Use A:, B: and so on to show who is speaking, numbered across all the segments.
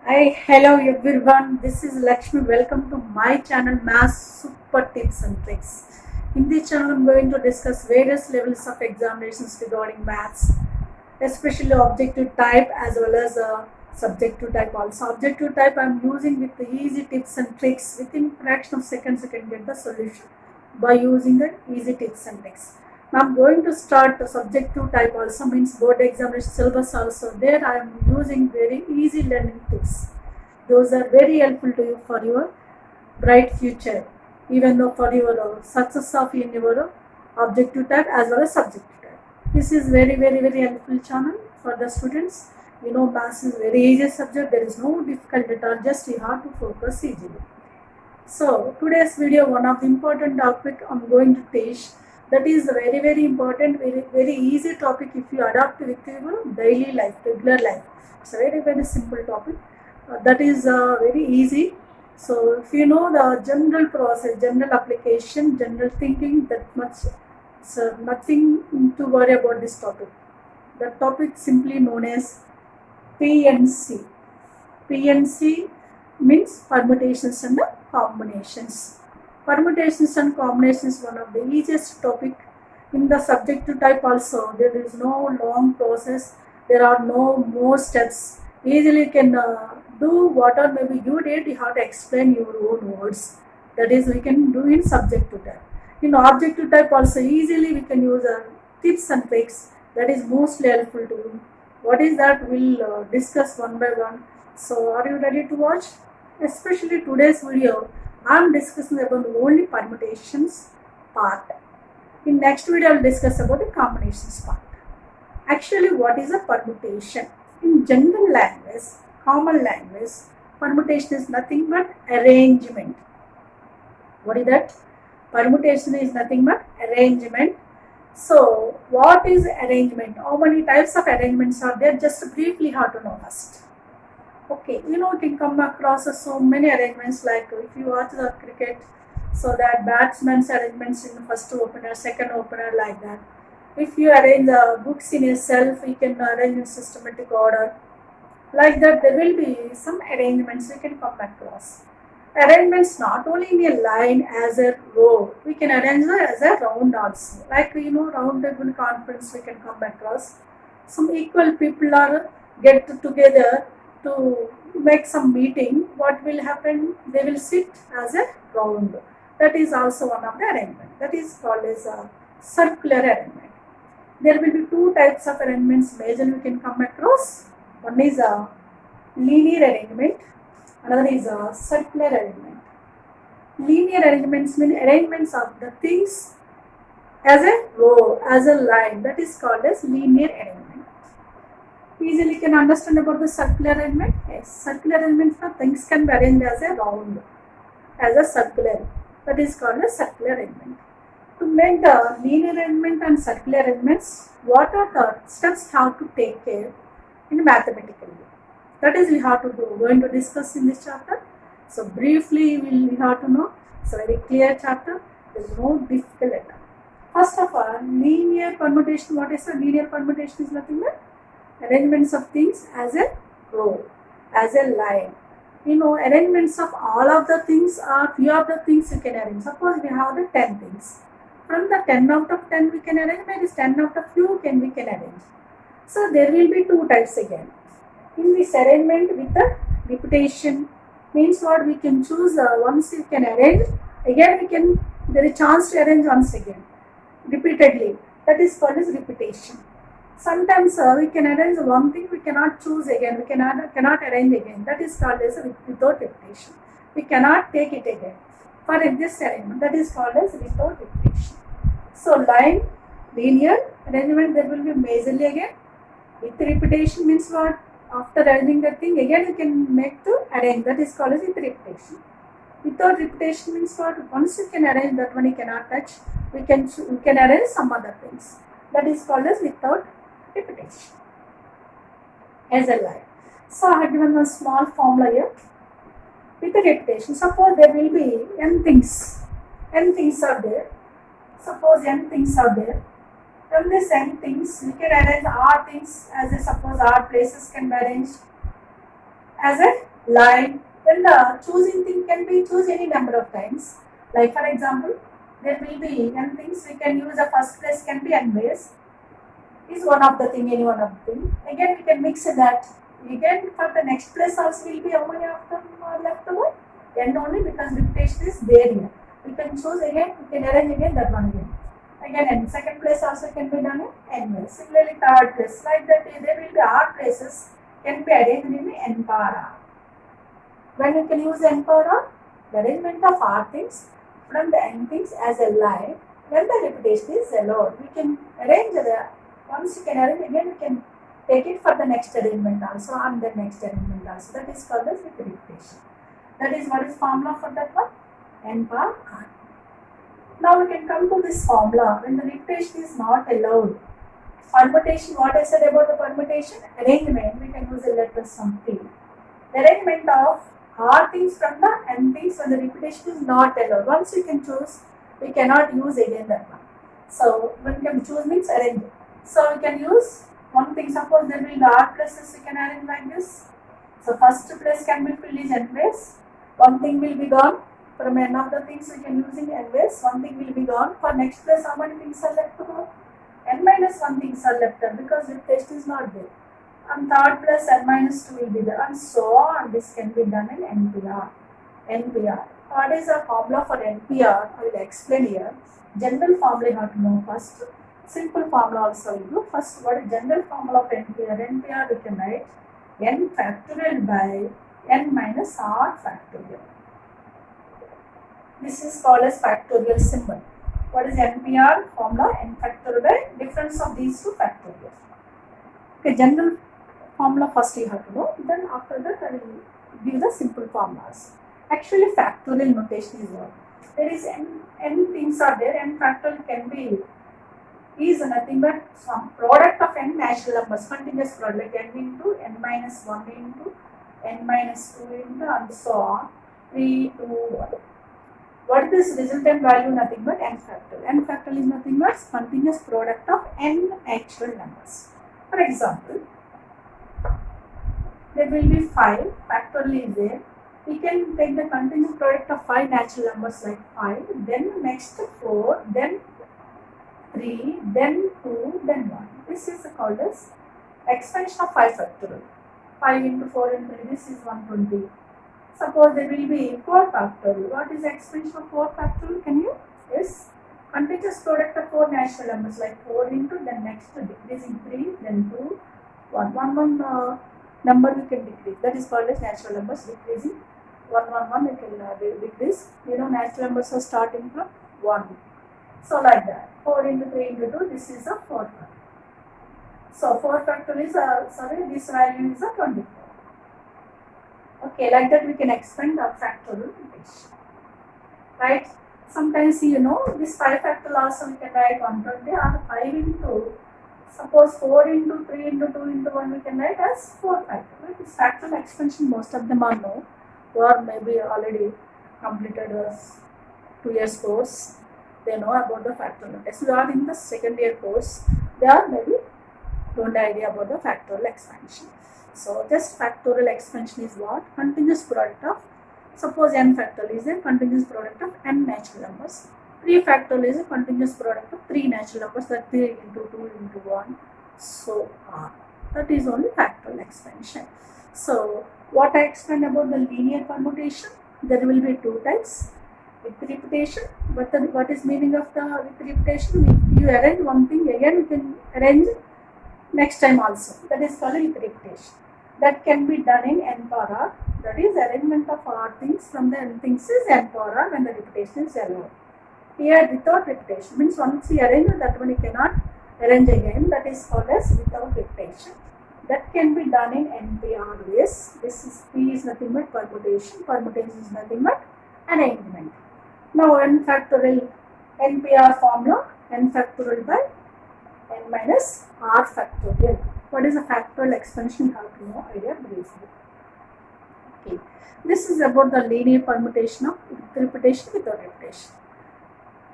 A: Hi, hello everyone. This is Lakshmi. Welcome to my channel Maths Super Tips and Tricks. In this channel, I'm going to discuss various levels of examinations regarding maths, especially objective type as well as subjective type. Also, objective type I'm using with the easy tips and tricks. Within fraction of seconds, you can get the solution by using the easy tips and tricks. Now I'm going to start the subjective type also means board examination syllabus also. There I am using very easy learning tips. Those are very helpful to you for your bright future, even though for your success of in your objective type as well as subjective type. This is very helpful channel for the students. You know, maths is very easy subject. There is no difficult at all. Just you have to focus easily. So today's video, one of the important topic I'm going to teach, that is very important, very easy topic if you adapt with your daily life, regular life. It's a very simple topic. That is very easy. So if you know the general process, general application, general thinking, that much, so nothing to worry about this topic. The topic simply known as PNC. PNC means permutations and combinations. Permutations and combinations is one of the easiest topic in the subjective type also. There is no long process. There are no more steps. Easily can do whatever maybe you did. You have to explain your own words. That is we can do in subjective type. In objective type also easily we can use tips and tricks. That is mostly helpful to you. What is that? We'll discuss one by one. So are you ready to watch? Especially today's video, I am discussing about the only permutations part. In next video, I will discuss about the combinations part. Actually, what is a permutation? In general language, common language, permutation is nothing but arrangement. What is that? Permutation is nothing but arrangement. So, what is arrangement? How many types of arrangements are there? Just briefly, how to know first. Okay, you know, you can come across so many arrangements, like if you watch the cricket, so that batsman's arrangements in the first opener, second opener, like that. If you arrange the books in yourself, you can arrange in systematic order. Like that, there will be some arrangements you can come across. Arrangements not only in a line as a row, we can arrange as a round also. Like, you know, round table conference we can come across. Some equal people are get together to make some meeting. What will happen? They will sit as a round. That is also one of the arrangement. That is called as a circular arrangement. There will be two types of arrangements majorly we can come across. One is a linear arrangement, another is a circular arrangement. Linear arrangements mean arrangements of the things as a row, as a line. That is called as linear arrangement. Easily can understand about the circular arrangement. Yes, circular arrangement for things can be arranged as a round, as a circular. That is called a circular arrangement. To make the linear arrangement and circular arrangements, what are the steps have to take care in mathematical way? That is we have to do. Going to discuss in this chapter. So briefly we have to know. It's a very clear chapter. There is no difficult at all. First of all, linear permutation. What is a linear permutation? Is nothing but arrangements of things as a row, as a line. You know, arrangements of all of the things or few of the things you can arrange. Suppose we have the 10 things. From the 10 out of 10 we can arrange, maybe 10 out of few we can arrange. So there will be two types again. In this arrangement with the repetition, means what we can choose once you can arrange, again we can, there is a chance to arrange once again, repeatedly. That is called as repetition. Sometimes we can arrange one thing, we cannot choose again, we cannot arrange again. That is called as without repetition. We cannot take it again. For this arrangement, that is called as without repetition. So line, linear arrangement, there will be majorly again. With repetition means what? After arranging the thing, again you can make to arrange. That is called as with repetition. Without repetition means what? Once you can arrange, that one you cannot touch. We can arrange some other things. That is called as without repetition as a line. So I have given one small formula here. With the repetition, suppose there will be n things. N things are there. Suppose n things are there. From this n things, we can arrange r things as a, suppose r places can be arranged as a line. Then the choosing thing can be choose any number of times. Like for example, there will be n things we can use. The first place can be n base is one of the thing, any one of the thing. Again we can mix that. Again for the next place also will be how many of them are left over? N only, because repetition is there here. We can choose again, we can arrange again that one again. Again n. Second place also can be done in n ways. Similarly third place, like that there will be odd places can be arranged in n power r. When you can use n power r, the arrangement of r things from the n things as a line, when the repetition is allowed, we can arrange the, once you can arrange again, we can take it for the next arrangement also and the next arrangement also. That is called as with repetition. That is what is formula for that one? N power r. Now we can come to this formula when the repetition is not allowed. Permutation, what I said about the permutation? Arrangement, we can use a letter sum P. The arrangement of r things from the n things when the repetition is not allowed. Once you can choose, we cannot use again that one. So when we can choose means arrange. So we can use one thing, suppose there will be r places, we can arrange like this. So first place can be filled is n base. One thing will be gone. From n of the things we can using n base, one thing will be gone. For next place, how many things are left to go? N minus 1 things are left there because the test is not there. And third plus n minus 2 will be there, and so on. This can be done in NPR. NPR. What is the formula for NPR? I will explain here. General formula you have to know first. Simple formula also will do. First, what is general formula of NPR? NPR we can write n factorial by n minus r factorial. This is called as factorial symbol. What is NPR formula? N factorial by difference of these two factorial. Okay, general formula first you have to know. Then after that I will give the simple formulas. Actually, factorial notation is what? There is n things are there. N factorial can be is nothing but some product of n natural numbers, continuous product, like n into n minus 1 into n minus 2 into and so on. 3, 2, 1. What is this resultant value? Nothing but n factorial. N factorial is nothing but continuous product of n natural numbers. For example, there will be 5, factorial is there. We can take the continuous product of 5 natural numbers like 5, then next 4, then 3, then 2, then 1. This is called as expansion of 5 factorial. 5 into 4 into 3, this is 120. Suppose there will be 4 factorial. What is the expansion of 4 factorial? Can you? Yes. Continuous product of 4 natural numbers like 4 into, then next decreasing 3, then 2, 1. 1 number we can decrease. That is called as natural numbers decreasing. 1 we can decrease. You know, natural numbers are starting from 1. So like that. 4 into 3 into 2, this is a 4 factorial. So 4 factorial is this value is a 24. Okay, like that we can expand our factorial notation. Right? Sometimes you know this 5 factorial also we can write 120 or 5 into, suppose 4 into 3 into 2 into 1 we can write as 4 factorial. Right? This factorial expansion most of them are known, or maybe already completed a 2 years course. They know about the factorial notation. We are in the second year course. They are maybe don't idea about the factorial expansion. So just factorial expansion is what? Continuous product of, suppose n factorial is a continuous product of n natural numbers. 3 factorial is a continuous product of 3 natural numbers, that 3 into 2 into 1, so on. That is only factorial expansion. So what I explained about the linear permutation, there will be 2 types. With repetition, but what is meaning of the with repetition? You arrange one thing, again you can arrange next time also. That is called with repetition. That can be done in n power r. That is arrangement of r things from the n things is n power r when the repetition is allowed. Here without repetition means once you arrange that one you cannot arrange again. That is called as without repetition. That can be done in NPR ways. This is P is nothing but permutation. Permutation is nothing but arrangement. Now n factorial NPR formula, n factorial by n minus r factorial. What is a factorial expansion? You have to know idea briefly. Okay, this is about the linear permutation of repetition without repetition.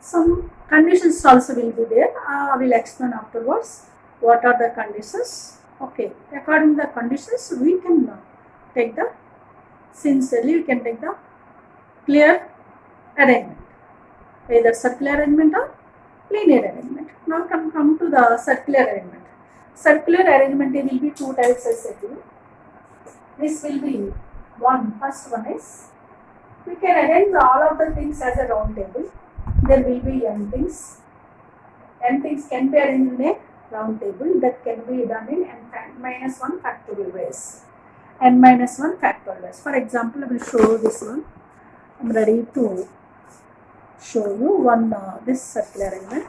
A: Some conditions also will be there. I will explain afterwards what are the conditions. Okay, according to the conditions we can take the Sincerely, you can take the clear arrangement, either circular arrangement or linear arrangement. Now come to the circular arrangement. Circular arrangement there will be two types, I said to you. This will be first one is, we can arrange all of the things as a round table. There will be n things. N things can be arranged in a round table, that can be done in n-1 factorial ways. n-1 factorial ways. For example, I will show this one. I am ready to show you this circular arrangement.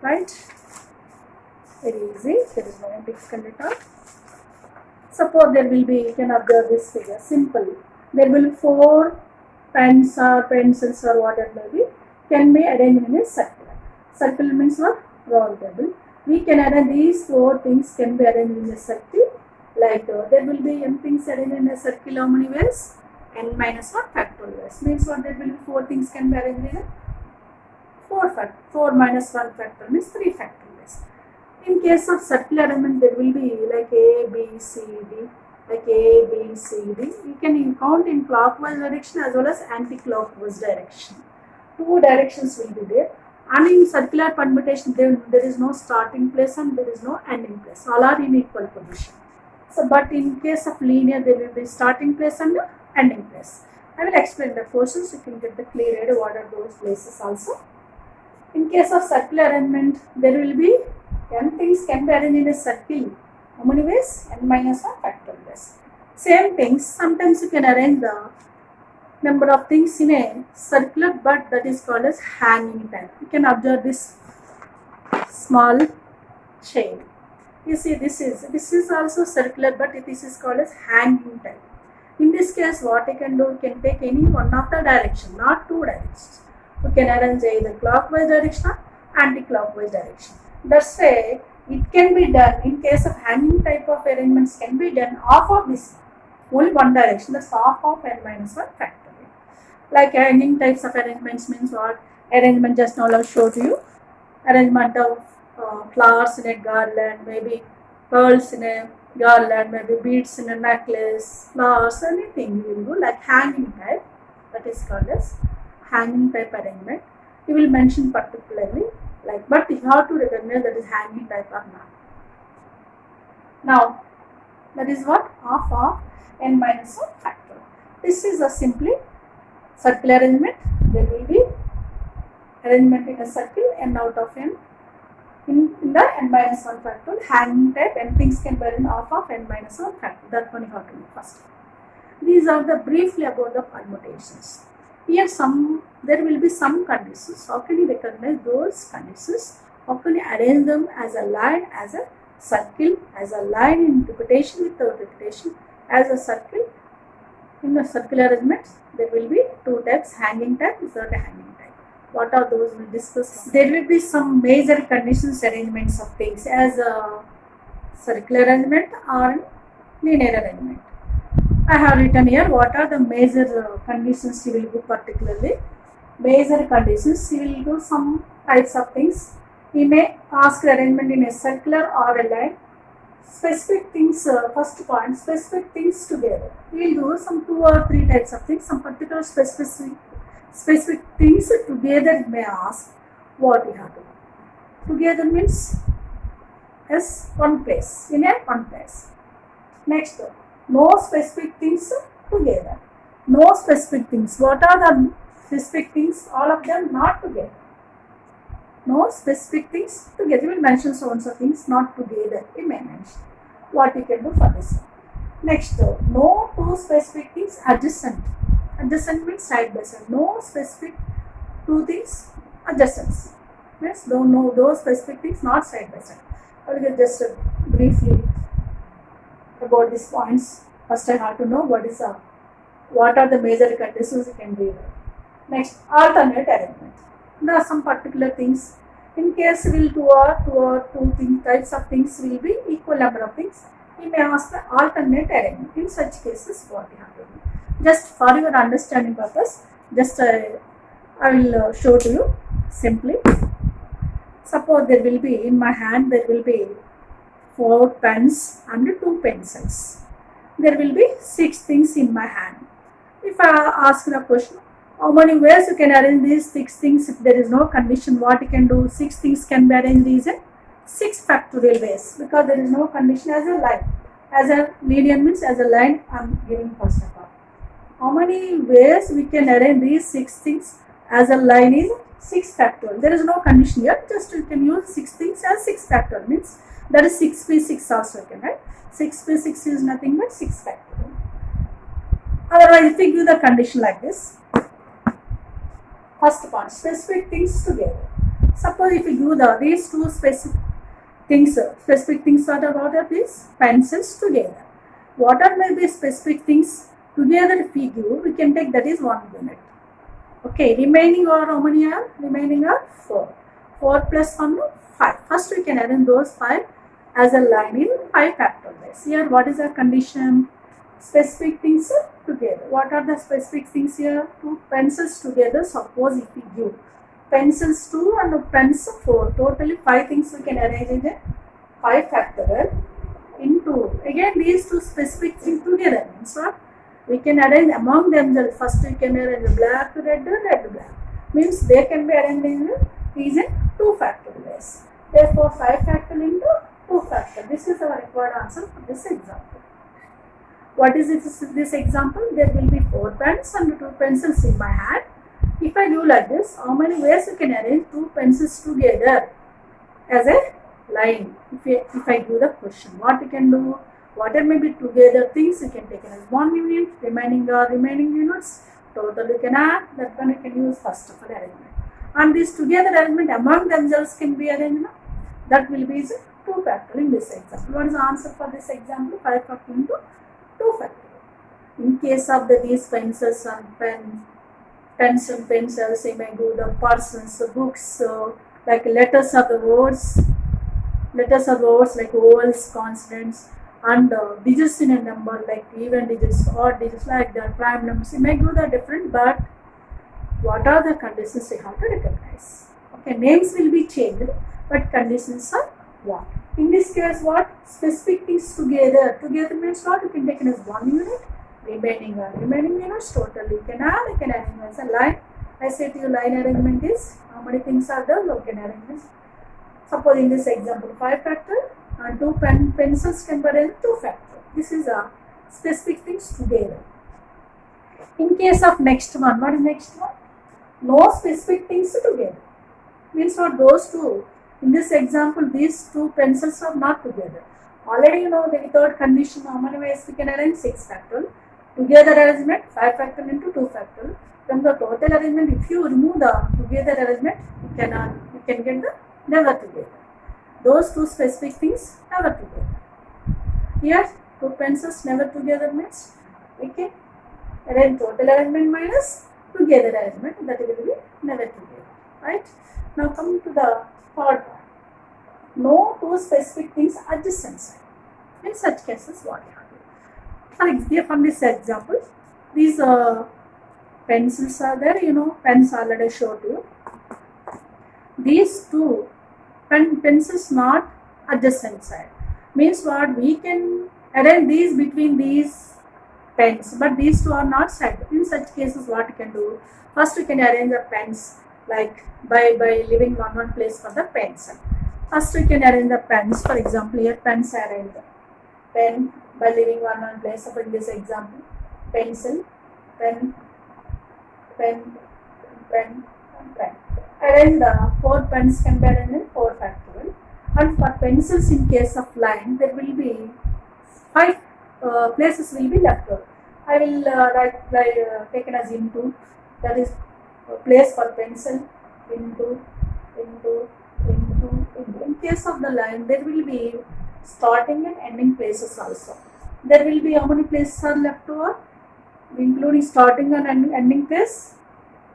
A: Right? Very easy. There is no difficulty at all. Suppose there will be, you can observe this figure, simple. There will be 4 pens or pencils or whatever may be, can be arranged in a circle. Circle means what? Round table. We can arrange these 4 things can be arranged in a circle. Like there will be n things arranged in a circle how many ways? n-1 factorial ways. Means what? There will be 4 things can be arranged in a 4 minus 1 factorial means 3 factorial ways. In case of circular arrangement, there will be like A, B, C, D. Like A, B, C, D. You can count in clockwise direction as well as anti-clockwise direction. 2 directions will be there. And in circular permutation, there is no starting place and there is no ending place. All are in equal position. So, but in case of linear, there will be starting place and ending place. I will explain the portions. You can get the clear idea what are those places also. In case of circular arrangement, there will be n things can be arranged in a circle. How many ways? n-1 factorial ways. Same things. Sometimes you can arrange the number of things in a circular, but that is called as hanging type. You can observe this small chain. You see, this is also circular, but this is called as hanging type. In this case, what you can do, you can take any one of the direction, not 2 directions. You can arrange either clockwise direction or anti-clockwise direction. That's why it can be done in case of hanging type of arrangements can be done half of this, only one direction. That's half of n-1 factorial. Like hanging types of arrangements means what? Arrangement just now I'll show to you. Arrangement of flowers in a garland, maybe pearls in a garland, maybe beads in a necklace, flowers, anything you will do like hanging type. That is called as hanging type arrangement. You will mention particularly like, but you have to recognize that is hanging type or not. Now, that is what? Half of n-1 factorial. This is a simply circular arrangement. There will be arrangement in a circle n out of n. In the n-1 factorial, hanging type, n things can be arranged half of n-1 factorial. That one you have to know first. These are the briefly about the permutations. Here there will be some conditions. How can you recognize those conditions? How can you arrange them as a line, as a circle, as a line in repetition without repetition, as a circle? In the circular arrangements, there will be 2 types, hanging type, without a hanging type. What are those? We'll discuss. There will be some major conditions arrangements of things as a circular arrangement or linear arrangement. I have written here what are the major conditions you will do particularly. Major conditions, you will do some types of things. You may ask arrangement in a circular or a line. Specific things, first point, specific things together. We will do some 2 or 3 types of things, some particular specific things together. May ask what we have to do. Together means as one place, in a one place. Next, no specific things together. No specific things. What are the specific things? All of them not together. No specific things together. We will mention so and so things not together. We may mention what you can do for this. Next, no 2 specific things adjacent. Adjacent means side by side. No specific 2 things adjacent. Means no those specific things not side by side. I will just briefly about these points. First, I have to know what are the major conditions you can do. Next, alternate arrangement. There are some particular things. In case will 2 or 2 types of things will be equal number of things. You may ask the alternate arrangement. In such cases, what you have to do. Just for your understanding purpose, just I will show to you simply. Suppose there will be in my hand there will be 4 pens and 2 pencils. There will be 6 things in my hand. If I ask the question, how many ways you can arrange these 6 things if there is no condition, what you can do? 6 things can be arranged in 6 factorial ways, because there is no condition as a line. As a linear means as a line I am giving first of all. How many ways we can arrange these 6 things as a line is 6 factorial. There is no condition here, just you can use 6 things as 6 factorial, means that is 6p6 also you can write. 6p6 is nothing but 6 factorial. Otherwise, if we give the condition like this, first point, specific things together. Suppose if we give these two specific things are what are these? Pencils together. What are maybe specific things together if we give, we can take that is 1 unit. Okay, remaining are how many are? Remaining are 4. 4 plus 1 5. First we can arrange those 5 as a line in 5 factorial ways. Here what is our condition? Specific things together. What are the specific things here? 2 pencils together. Suppose if we give pencils 2 and pens 4, totally 5 things we can arrange in a 5 factorial into, again these 2 specific things together means what? We can arrange among themselves. First we can arrange black, red, red, black. Means they can be arranged in these 2 factorial ways. Therefore 5 factorial into 2 factorial. This is our required answer for this example. What is this example? There will be 4 pens and 2 pencils in my hand. If I do like this, how many ways you can arrange 2 pencils together as a line? If I do the question, what you can do? Whatever may be together things you can take as 1 unit, remaining units, total you can add, that one you can use first of all arrangement. And this together arrangement among themselves can be arranged, that will be 2 factorial in this example. What is the answer for this example? 5 factorial into 2 factorial. In case of these pencils and pens and pencils, you may do the persons, books, like letters of the words like vowels, consonants, and digits in a number like even digits, odd digits, like that, prime numbers. You may do the different, but what are the conditions you have to recognize? Okay, names will be changed, but conditions are what? In this case, what? Specific things together. Together means what? You can take it as 1 unit. Remaining units, total you can add, arrange as a line. I say to you, line arrangement is how many things are there? You can arrange this. Suppose in this example, 5 factorial and 2 pencils can be arranged 2 factorial. This is a specific things together. In case of next one, what is next one? No specific things together. Means what? Those two. In this example, these 2 pencils are not together. Already you know the third condition, how many ways we can arrange? 6 factorial. Together arrangement, 5 factorial into 2 factorial. From the total arrangement, if you remove the together arrangement, you can get the never together. Those 2 specific things never together. Here 2 pencils never together means we can arrange total arrangement minus together arrangement, that will be never together. Right? Now come to the third one. No 2 specific things adjacent side. In such cases, what you have to do? For example, from this example, these pencils are there. You know, pens already showed you. These 2 pencils not adjacent side. Means what? We can arrange these between these pens, but these 2 are not side. In such cases, what you can do? First, we can arrange the pens like by leaving one place for the pens. First, we can arrange the pens. For example, here pens are arranged. Pen by leaving one place. So in this example, pencil, pen, pen, pen, and pen. Arrange the 4 pens can be arranged in 4 factorial. And for pencils, in case of line, there will be 5 places will be left out. I will taken as into, that is place for pencil, into. In case of the line, there will be starting and ending places also. There will be how many places are left over, including starting and ending place?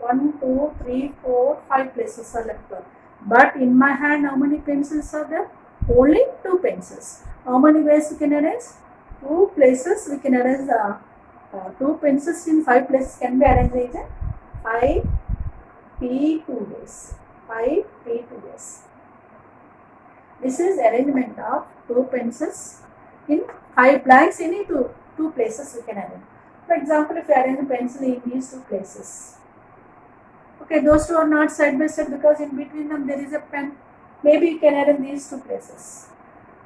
A: 1, 2, 3, 4, 5 places are left over. But in my hand, how many pencils are there? Only 2 pencils. How many ways we can arrange? 2 places we can arrange the 2 pencils in 5 places can be arranged in 5 P2 ways. 5 P2 ways. This is arrangement of 2 pencils in 5 blanks in 2 places we can arrange. For example, if you arrange a pencil in these two places, okay, those two are not side by side because in between them there is a pen. Maybe you can arrange these two places.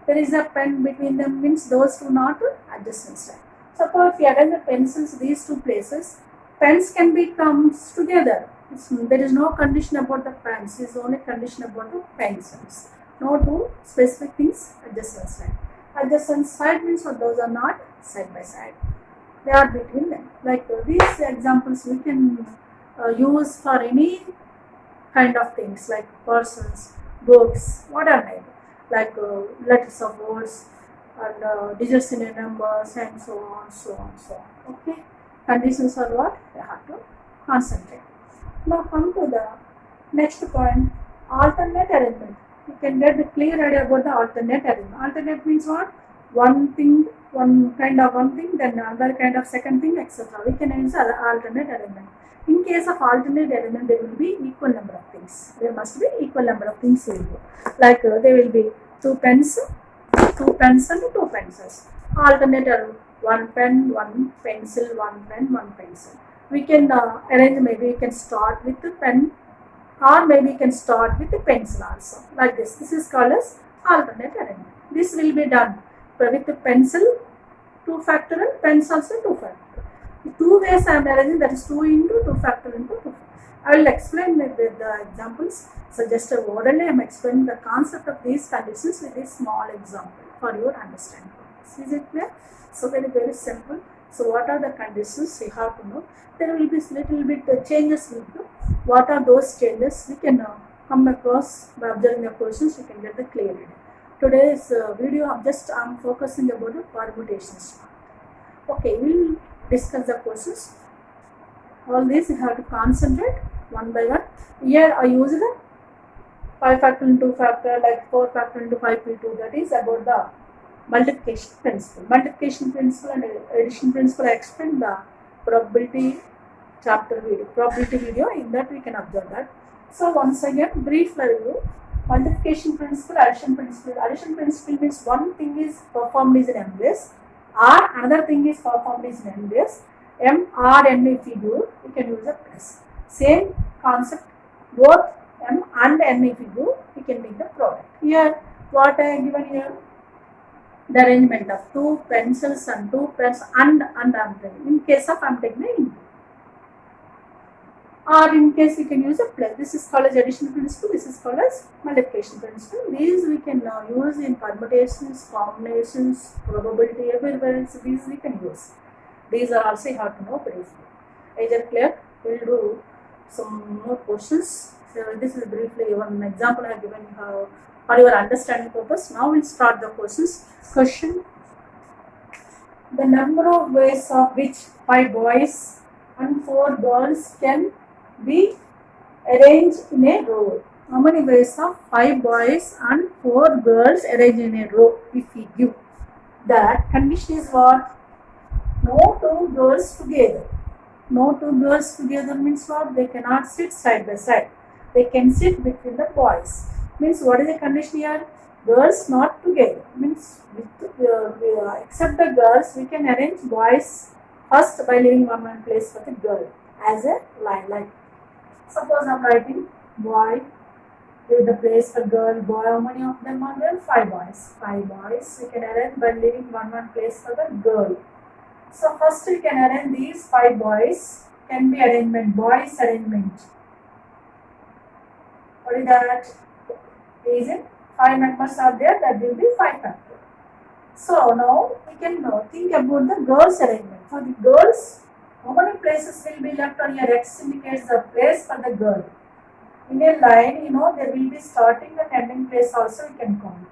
A: There is a pen between them, means those two not adjacent side. Suppose if you arrange the pencils these two places, pens can be comes together. There is no condition about the pens. It is only condition about the pencils. No two specific things adjacent side. Adjacent side means what, those are not side by side. They are between them. Like these examples we can use for any kind of things like persons, books, what are they? Like letters of words and digits in a numbers and so on, so on, so on. Okay, conditions are what you have to concentrate. Now come to the next point, alternate arrangement. You can get the clear idea about the alternate arrangement. Alternate means what? One thing, one kind of one thing, then another kind of second thing, etc. We can use alternate arrangement. In case of alternate arrangement, there will be equal number of things. There must be equal number of things will be. Like there will be two pens and two pencils. Alternate one pen, one pencil, one pen, one pencil. We can arrange, maybe we can start with the pen or maybe you can start with the pencil also. Like this. This is called as alternate arrangement. This will be done with the pencil 2 factorial, pens also 2 factorial. Two ways I am arranging, that is 2 into 2 factorial into 2 factorial. I will explain with the examples. So just orally I am explaining the concept of these conditions with a small example for your understanding. Is it clear? So very simple. So what are the conditions you have to know? There will be little bit changes with you. What are those changes? We can come across by observing the questions. We can get the clear idea. Today's video I am focusing about the permutations. Okay, we will discuss the questions. All these you have to concentrate one by one. Here I used 5 factorial into 2 factorial, like 4 factorial into 5p2. That is about the multiplication principle. Multiplication principle and addition principle I explained the probability chapter video, probability video. In that we can observe that. So once again, brief review. Multiplication principle, addition principle. Addition principle means one thing is performed is in m ways, or another thing is performed is in n ways. M or n if you do, you can use a plus. Same concept, both m and n if you do, you can take the product. Here, what I have given here, the arrangement of 2 pencils and 2 pens and I'm taking. In case of I'm taking the into. Or in case you can use a plus. This is called as addition principle, this is called as multiplication principle. These we can use in permutations, combinations, probability, everywhere else these we can use. These are also you have to know briefly. Either clear? We will do some more questions. So this is briefly one example I have given for your understanding purpose. Now we will start the questions. Question: the number of ways of which 5 boys and 4 girls can be arranged in a row. How many ways of 5 boys and 4 girls arranged in a row? If we give that, condition is what? No 2 girls together. No 2 girls together means what? They cannot sit side by side. They can sit between the boys. Means what is the condition here? Girls not together. Means except the girls, we can arrange boys first by leaving one place for the girl as a line. Like suppose I am writing boy, leave the place for girl, boy. How many of them are there? 5 boys. 5 boys. We can arrange by leaving one place for the girl. So first we can arrange these 5 boys. Can be arrangement, boys arrangement. What is that? Reason 5 members are there, that will be 5 factor. So now we can think about the girls arrangement. For the girls, how many places will be left on your X indicates the place for the girl. In a line, there will be starting and ending place also we can count.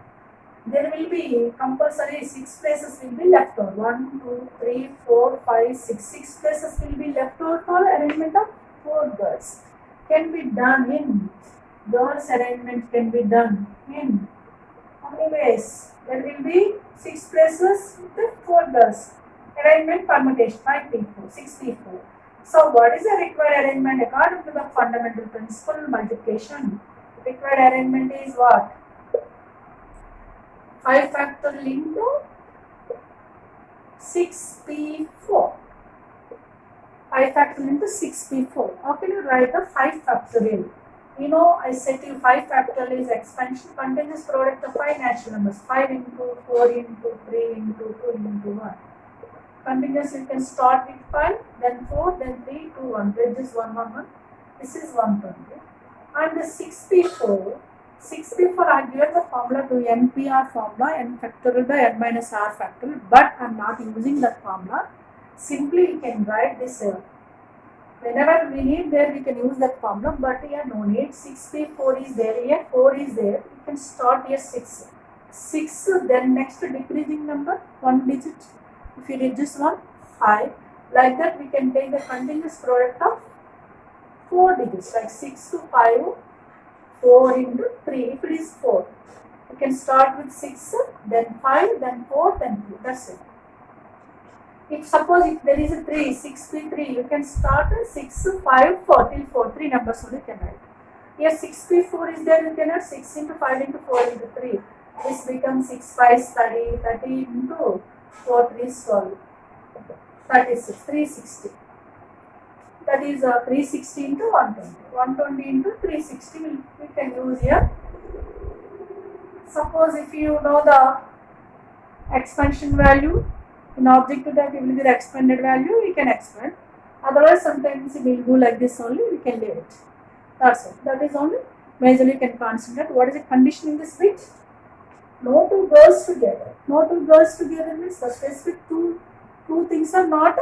A: There will be compulsory 6 places will be left over. 1, 2, 3, 4, 5, 6. 6 places will be left over for arrangement of 4 girls. Can be done in girls arrangement can be done in how many ways? There will be 6 places with 4 girls. Arrangement permutation 5p4, 6p4. So what is the required arrangement according to the fundamental principle multiplication? Required arrangement is what? 5 factorial into 6p4. factorial into 6p4. How can you write the 5 factorial? You know, I said to you 5 factorial is expansion continuous product of 5 natural numbers. 5 into 4 into 3 into 2 into 1. Continuous, you can start with 5, then 4, then 3, 2, 1. This is 1, 1, 1. This is 120. And the 6p4 I given the formula to NPR formula, n factorial by n minus r factorial, but I am not using that formula. Simply we can write this whenever we need there we can use that formula, but here no need. 6p4 is there, here 4 is there, you can start here 6, then next decreasing number 1 digit. If you reduce 1, 5, like that we can take the continuous product of 4 digits, like 6 to 5, 4 into 3, if it is 4. You can start with 6, then 5, then 4, then 2, that's it. If suppose if there is a 3, 6p3, you can start 6, 5, 4 till 4, 3 numbers only can write. Here 6p4 is there, you can add 6 into 5 into 4 into 3. This becomes 6 5 30, 30 into 4 3 is 12, 36, 360. That is 360 into 120. 120 into 360 we can use here. Suppose if you know the expansion value, in objective type it will be the expanded value, we can expand. Otherwise sometimes we will do like this only, we can leave it. That's it. That is only majorly you can consider. What is the condition in this bit? No two girls together. No two girls together means the specific two things are not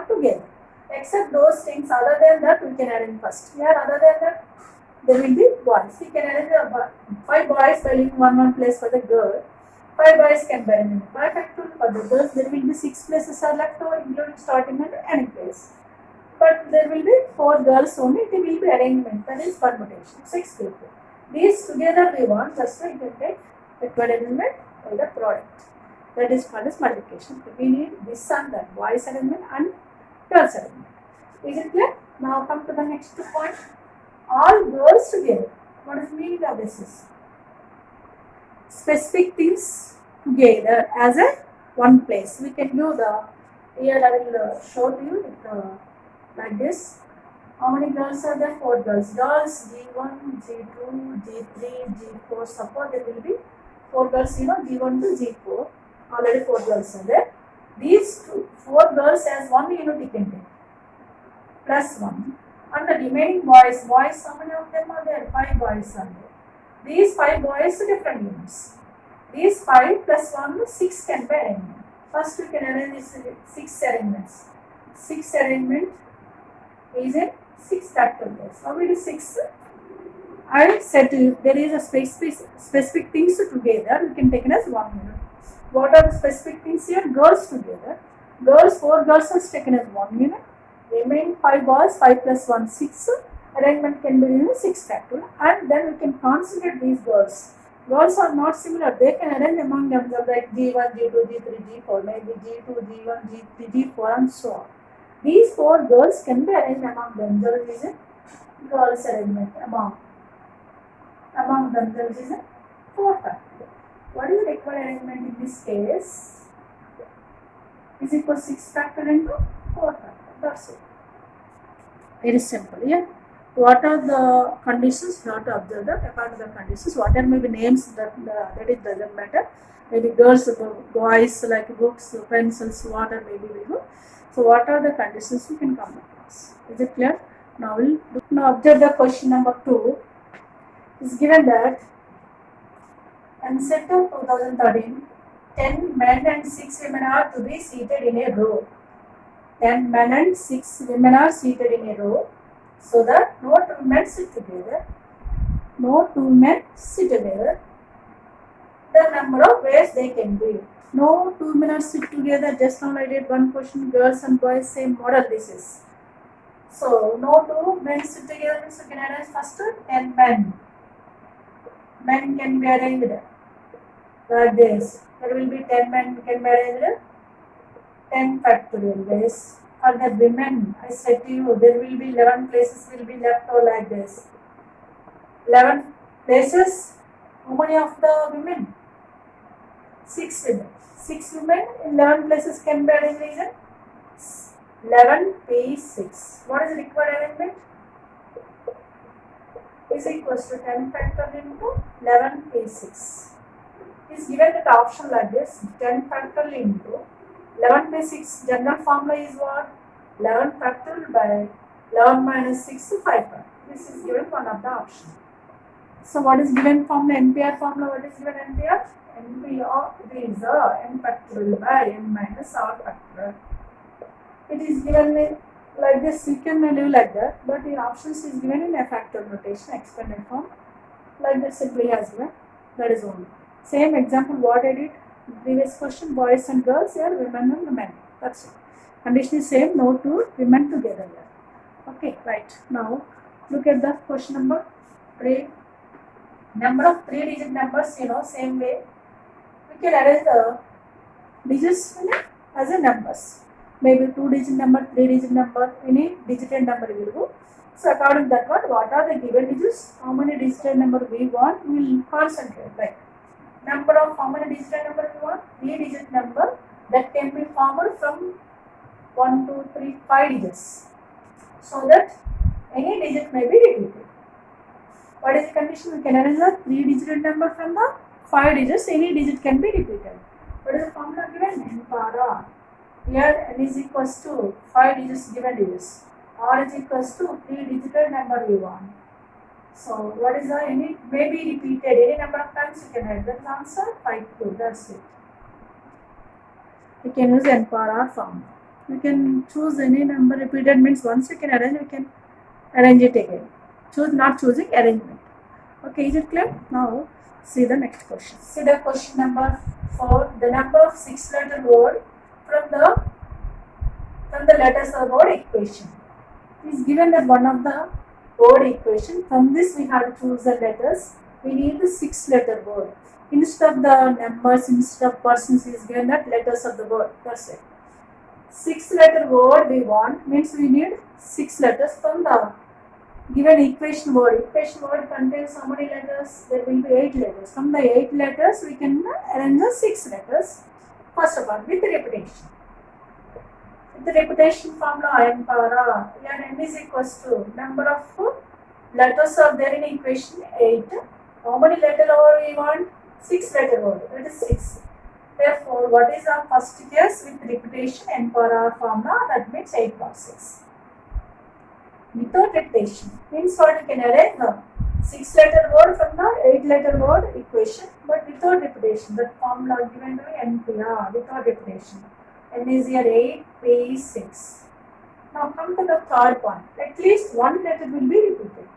A: together. Except those things, other than that we can arrange first. Here other than that there will be boys. We can arrange 5 boys by leaving 1 place for the girl. 5 boys can be arranged. 5 factorial for the girls, there will be 6 places are left over including starting and any place. But there will be 4 girls only, it will be arrangement, that is permutation, 6 people. These together we want, just like you can take required arrangement by the product. That is called as multiplication. We need this and that, boys arrangement and girls arrangement. Is it clear? Now come to the next point. All girls together. What is the meaning of this? Is specific things together as a one place. We can do the, here I will show to you like this. How many girls are there? 4 girls. Girls G1, G2, G3, G4. Suppose there will be 4 girls, G1 to G4. Already 4 girls are there. These 4 girls as one unit you can take. Plus 1. And the remaining boys, how many of them are there? 5 boys are there. These 5 boys are different units. These 5 plus 1, 6 can be arranged. First we can arrange this 6 arrangements. 6 arrangement is a 6 factorial. How will 6? I said to you, there is a specific things together, we can take it as 1 unit. What are the specific things here? Girls together. 4 girls are taken as 1 unit. Remaining 5 boys, 5 plus 1, 6. Arrangement can be in 6 factorial. And then we can concentrate these girls. Girls are not similar. They can arrange among themselves like G1, G2, G3, G4, maybe G2, G1, G3, G4 and so on. These 4 girls can be arranged among themselves is a girls arrangement. Among themselves is a 4 factorial. What is the required arrangement in this case? Is equal to 6 factorial into 4 factorial. That's it. Very simple. Yeah. What are the conditions? You have to observe that. According to the conditions, whatever may be names that it doesn't matter. Maybe girls, boys, like books, pencils, whatever maybe we go. So what are the conditions we can come across? Is it clear? Now now observe the question number 2. It's given that in September 2013, 10 men and 6 women are to be seated in a row. 10 men and 6 women are seated in a row, so that no 2 men sit together. No 2 men sit together. The number of ways they can be. No 2 men are sit together. Just now I did one question. Girls and boys, same model this is. So no 2 men sit together means you can arrange first 10 men. Men can be arranged like this. There will be 10 men can be arranged 10 factorial ways. For the women, I said to you, there will be 11 places will be left over like this. 11 places. How many of the women? 6 women. 6 women in 11 places can be arranged in 11p6. What is the required arrangement? Is equals to 10 factorial into 11p6. Is given that option like this: 10 factorial into 11p6. General formula is what? 11 factorial by 11 minus 6 to 5. This is given one of the options. So what is given formula? NPR formula. What is given NPR? NPR is n factorial by n minus r factorial. It is given like this. You can live like that, but the options is given in a factorial notation, expanded form. Like that simply has given. That is only. Same example what I did in previous question, boys and girls, here women and men. That's it. Condition is same, no two women together here. Okay, right. Now look at the question number 3. Number of 3-digit numbers, same way. We can arrange the digits as a numbers. Maybe 2-digit number, 3-digit number, any digited number will go. So according to that what are the given digits? How many digited number we want? We will concentrate. Like number of how many digited number we want? 3-digit number that can be formed from 1, 2, 3, 5 digits. So that any digit may be repeated. What is the condition? We can arrange a 3-digit number from the 5 digits. Any digit can be repeated. What is the formula given? N power r. Here n is equals to 5 digits given digits. R is equals to 3-digit number we want. So what is the any may be repeated any number of times you can write. That's answer 5 2. That's it. You can use n power r form. You can choose any number repeated means once you can arrange, you can arrange it again. Choose not choosing arrangement. Okay, is it clear? Now see the next question. See the question number 4. The number of 6-letter word from the letters of the word equation. It is given that one of the word equation. From this we have to choose the letters. We need the 6-letter word. Instead of the numbers, instead of persons, is given that letters of the word. That's it. 6-letter word we want means we need 6 letters from the given equation word. Equation word contains how many letters? There will be 8 letters. From the 8 letters we can arrange the 6 letters. First of all, with repetition. With the repetition formula n power r. Here n is equals to number of letters are there in equation 8. How many letter word we want? 6-letter word. That is 6. Therefore, what is our first case with repetition n power r formula? That means 8 power 6. Without repetition means what? You can arrange the 6-letter word from the 8-letter word equation, but without repetition. That formula given by NPR without repetition. N is here 8, P 6. Now come to the third point. At least one letter will be repeated.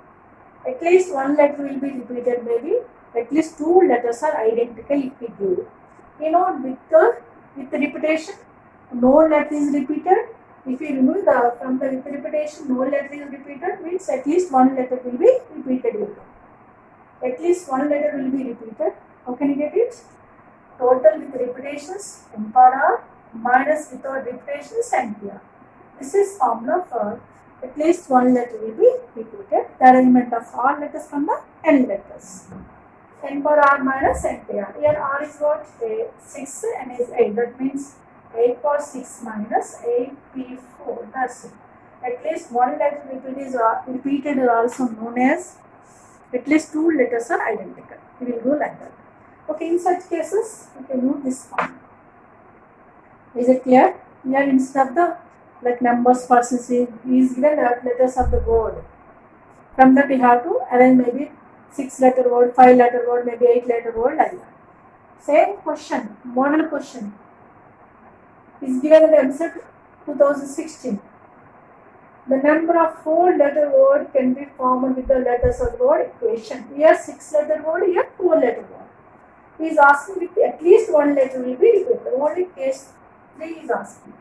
A: At least one letter will be repeated. Maybe at least 2 letters are identical if we give. With the repetition, no letter is repeated. If you remove from the with repetition, no letter is repeated means at least one letter will be repeated. At least one letter will be repeated. How can you get it? Total with repetitions n power r minus without repetitions NPR. This is formula for at least one letter will be repeated. The arrangement of all letters from the n letters. N power r minus NPR. Here r is what? 6, n is 8. That means 8 power 6 minus 8p4. That's it. At least one letter repeated is also known as at least 2 letters are identical. We will go like that. Okay, in such cases, we can use this form. Is it clear? Here instead of the numbers persons is given the letters of the word. From that we have to arrange maybe 6-letter word, 5-letter word, maybe 8-letter word like that. Same question, model question is given in the MCET 2016. The number of 4-letter word can be formed with the letters of the word equation. Here 6-letter word, here 4-letter word. He is asking with at least one letter will be repeated. Only case 3 is asking.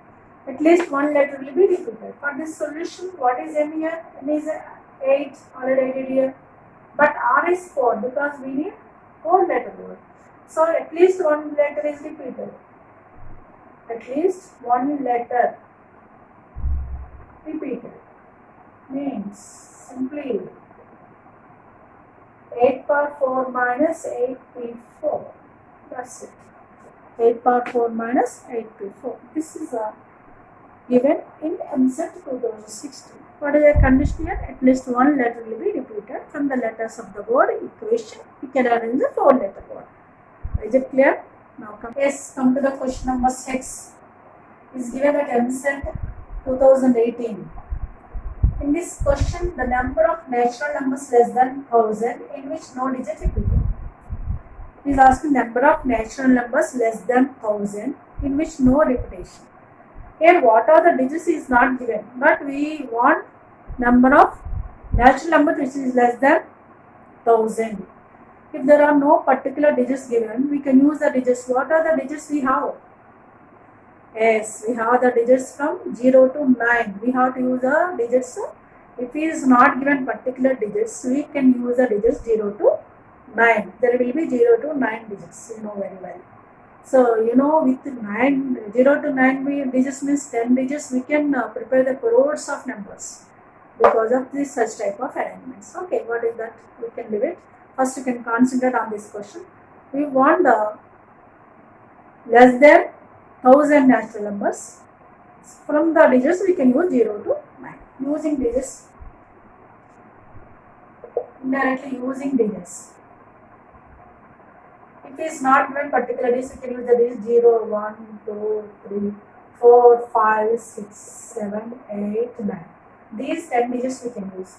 A: At least one letter will be repeated. For this solution, what is n here? N is 8, already added here. But r is 4 because we need 4-letter word. So at least one letter is repeated. At least one letter repeated means simply 8 power 4 minus 8p4. That's it. 8 power 4 minus 8p4. This is given in MSET 2016. What is the condition here? At least one letter will be repeated from the letters of the word equation. We can arrange the 4-letter word. Is it clear? Now come to the question number 6. Is given at MSET 2018. In this question, the number of natural numbers less than 1000 in which no digit repeated. It is asking number of natural numbers less than 1000 in which no repetition. Here what are the digits is not given, but we want number of natural numbers which is less than 1000. If there are no particular digits given, we can use the digits. What are the digits we have? Yes, we have the digits from 0 to 9. We have to use the digits. If it is not given particular digits, we can use the digits 0 to 9. There will be 0 to 9 digits, you know very well. So, you know, with 0 to 9 digits means 10 digits, we can prepare the crores of numbers because of this such type of arrangements. Okay, what is that? We can leave it. First, you can concentrate on this question. We want the less than 1000 natural numbers. From the digits, we can use 0 to 9. Using digits, indirectly using digits. If it is not given particular digits, you can use the digits 0, 1, 2, 3, 4, 5, 6, 7, 8, 9. These 10 digits we can use.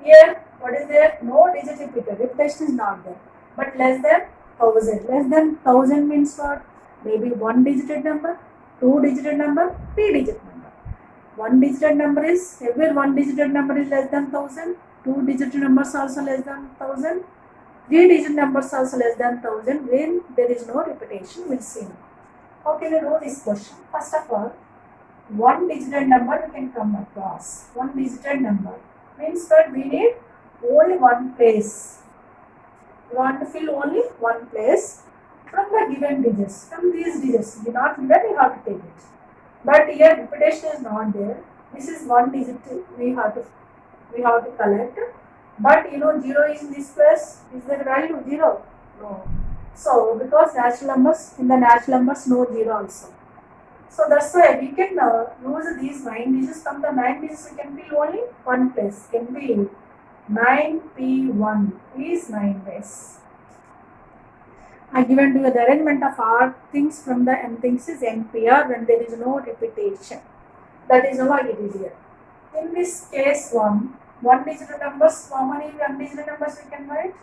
A: Here, what is there? No digit repeated. Repetition is not there. But less than 1000. Less than 1000 means what? Maybe 1-digit number, 2-digit number, 3-digit number. 1-digit number is, every 1-digit number is less than 1000. 2-digit numbers also less than 1000. 3-digit numbers also less than 1000 when there is no repetition. We'll see. How can we know this question? First of all, 1-digit number we can come across. 1-digit number means that we need only one place. We want to fill only one place from the given digits. From these digits, we not given, we have to take it. But here repetition is not there. This is 1 digit we have to collect. But you know 0 is in this place. Is there value 0? No. So because natural numbers, in the natural numbers no 0 also. So that's why we can use these 9 digits. From the 9 digits we can fill only one place. Can be 9p1 is 9 ways. I given to you the arrangement of R things from the M things is NPR when there is no repetition. That is why it is here. In this case 1-digit numbers, how many 1-digit numbers we can write?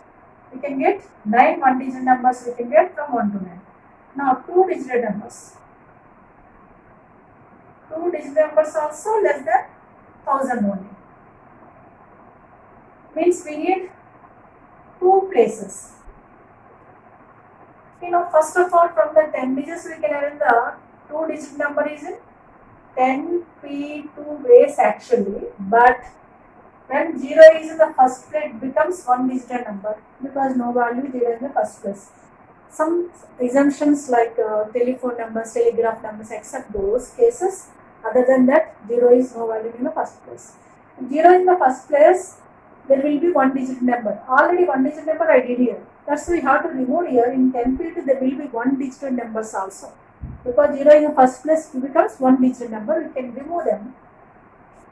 A: We can get 9 1-digit numbers we can get from 1 to 9. Now 2-digit numbers. 2-digit numbers also less than 1000 only. Means we need 2 places. You know, first of all, from the 10 digits we can arrange the 2-digit number is in 10p2 ways actually, but when 0 is in the first place, it becomes 1-digit number because no value 0 in the first place. Some assumptions like telephone numbers, telegraph numbers, except those cases. Other than that, 0 is no value in the first place. 0 in the first place, there will be 1-digit number. Already 1-digit number I did here. That's why we have to remove here. In 10p2 there will be 1-digit numbers also. Because 0 in the first place it becomes 1-digit number, we can remove them.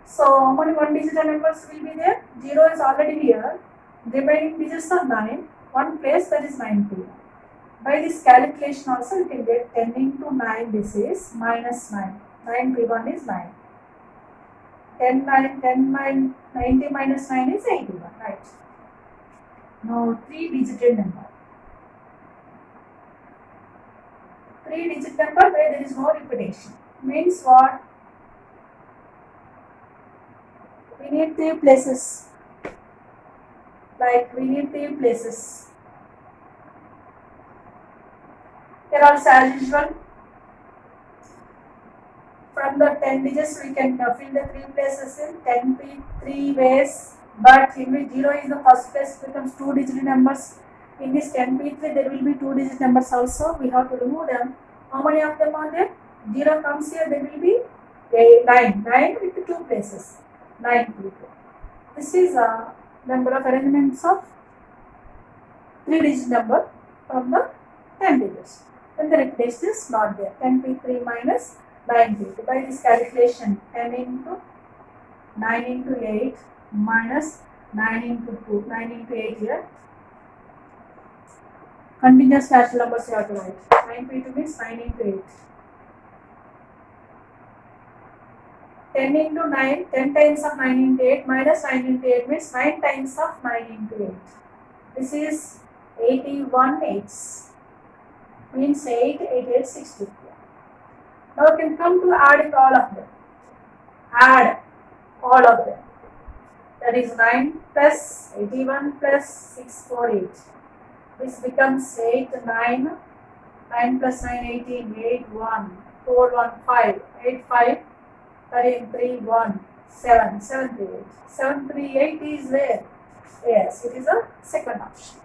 A: So how many 1-digit numbers will be there? 0 is already here. Remaining digits are 9. One place, that is 9p. By this calculation also you can get 10 into 9, this is minus 9. 9p1 is 9. 90 minus 9 is 81, right? Now 3-digit number. 3-digit number where there is no repetition. Means what? We need 3 places. Like we need 3 places. Here also as usual. From the 10 digits we can fill the 3 places in 10p 3 ways. But in which 0 is the first place, becomes 2-digit numbers. In this 10p3 there will be 2-digit numbers also. We have to remove them. How many of them are there? 0 comes here, there will be 9. 9 with 2 places. 9p2. This is a number of arrangements of 3-digit number from the 10 digits. Then the repetition is not there. 10p3 minus 90. By this calculation, 10 into 9 into 8 minus 9 into 2. 9 into 8 here. Continuous natural numbers you have to write. 9 into 2 means 9 into 8. 10 into 9, 10 times of 9 into 8 minus 9 into 8 means 9 times of 9 into 8. This is 81 eighths. Means 8, 8, 8, 60. Now we can come to adding all of them. Add all of them. That is 9 plus 81 plus 648. This becomes 8, 9. 9 plus 9, 18. 8, 1. 4, 1, 5. 8, 5. 13, 3, 1. 7. 7, 3, 8. 7, 3, 8 is where? Yes, it is a second option.